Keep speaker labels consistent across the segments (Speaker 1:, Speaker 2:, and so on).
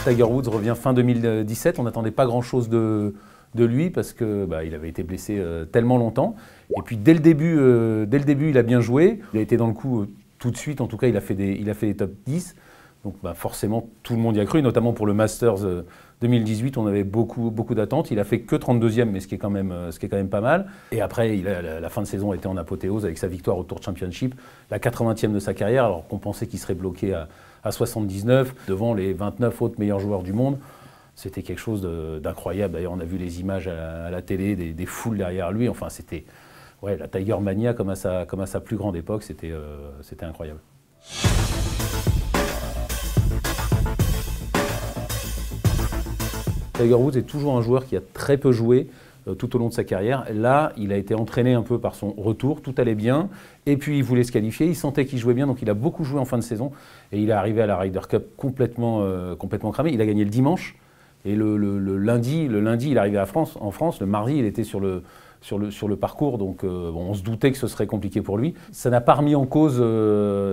Speaker 1: Tiger Woods revient fin 2017, on n'attendait pas grand-chose de lui parce que il avait été blessé tellement longtemps. Et puis dès le début, il a bien joué. Il a été dans le coup tout de suite, en tout cas il a fait des top 10. Donc forcément tout le monde y a cru, notamment pour le Masters 2018, on avait beaucoup d'attentes. Il a fait que 32e, mais ce qui est quand même pas mal. Et après, la fin de saison a été en apothéose avec sa victoire au Tour Championship, la 80e de sa carrière, alors qu'on pensait qu'il serait bloqué à 79, devant les 29 autres meilleurs joueurs du monde. C'était quelque chose d'incroyable. D'ailleurs, on a vu les images à la télé, des foules derrière lui. Enfin, c'était la Tiger Mania comme à sa plus grande époque. C'était incroyable. Tiger Woods est toujours un joueur qui a très peu joué tout au long de sa carrière. Là, il a été entraîné un peu par son retour, tout allait bien, et puis il voulait se qualifier, il sentait qu'il jouait bien, donc il a beaucoup joué en fin de saison, et il est arrivé à la Ryder Cup complètement cramé. Il a gagné le dimanche, et le lundi, il est arrivé en France, le mardi, il était sur le parcours, donc on se doutait que ce serait compliqué pour lui. Ça n'a pas remis en cause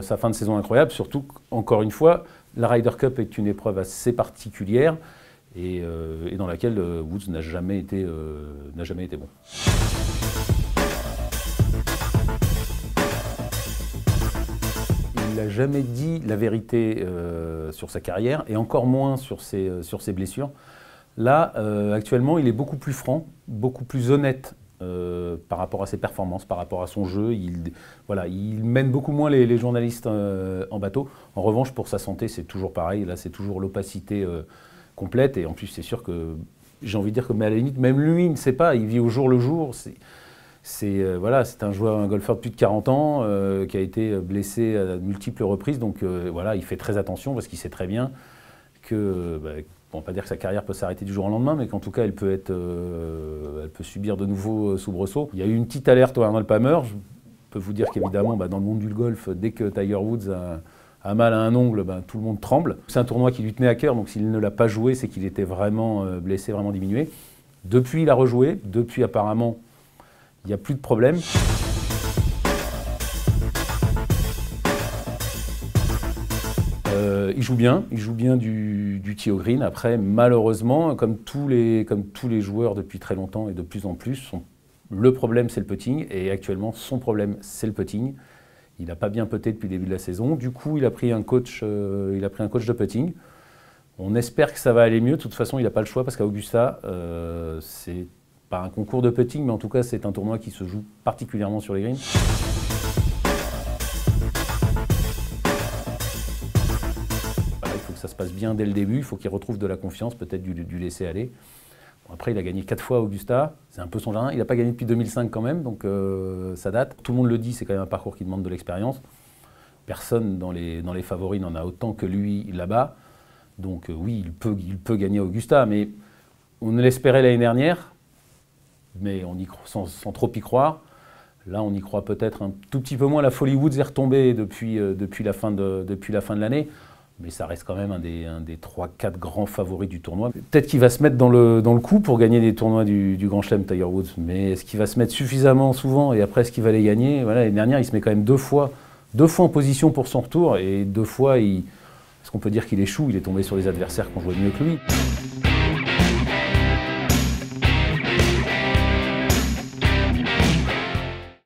Speaker 1: sa fin de saison incroyable, surtout qu'encore une fois, la Ryder Cup est une épreuve assez particulière, et dans laquelle Woods n'a jamais été bon. Il n'a jamais dit la vérité sur sa carrière, et encore moins sur ses blessures. Là, actuellement, il est beaucoup plus franc, beaucoup plus honnête par rapport à ses performances, par rapport à son jeu. Il mène beaucoup moins les journalistes en bateau. En revanche, pour sa santé, c'est toujours pareil. Là, c'est toujours l'opacité complète, et en plus c'est sûr que j'ai envie de dire que, mais à la limite même lui il ne sait pas, il vit au jour le jour. C'est un joueur, un golfeur de plus de 40 ans qui a été blessé à multiples reprises, donc il fait très attention parce qu'il sait très bien que, on ne va pas dire que sa carrière peut s'arrêter du jour au lendemain, mais qu'en tout cas elle peut subir de nouveaux soubresauts. Il y a eu une petite alerte au Arnold Palmer. Je peux vous dire qu'évidemment dans le monde du golf, dès que Tiger Woods a mal à un ongle, tout le monde tremble. C'est un tournoi qui lui tenait à cœur, donc s'il ne l'a pas joué, c'est qu'il était vraiment blessé, vraiment diminué. Depuis, il a rejoué. Depuis, apparemment, il n'y a plus de problème. Il joue bien du tee au green. Après, malheureusement, comme tous les joueurs depuis très longtemps et de plus en plus, le problème c'est le putting, et actuellement son problème c'est le putting. Il n'a pas bien putté depuis le début de la saison. Du coup, il a pris un coach de putting. On espère que ça va aller mieux. De toute façon, il n'a pas le choix parce qu'à Augusta, c'est pas un concours de putting, mais en tout cas, c'est un tournoi qui se joue particulièrement sur les greens. Il faut que ça se passe bien dès le début. Il faut qu'il retrouve de la confiance, peut-être du laisser aller. Après, il a gagné 4 fois à Augusta, c'est un peu son jardin. Il n'a pas gagné depuis 2005 quand même, donc ça date. Tout le monde le dit, c'est quand même un parcours qui demande de l'expérience. Personne dans les favoris n'en a autant que lui là-bas. Donc oui, il peut gagner à Augusta, mais on l'espérait l'année dernière, mais sans trop y croire. Là, on y croit peut-être un tout petit peu moins. La folie Woods est retombée depuis la fin de l'année. Mais ça reste quand même un des 3-4 grands favoris du tournoi. Peut-être qu'il va se mettre dans le coup pour gagner des tournois du Grand Chelem, Tiger Woods. Mais est-ce qu'il va se mettre suffisamment souvent et après est-ce qu'il va les gagner? L'année dernière, il se met quand même deux fois en position pour son retour, et 2 fois, est-ce qu'on peut dire qu'il échoue? Il est tombé sur les adversaires qui ont joué mieux que lui.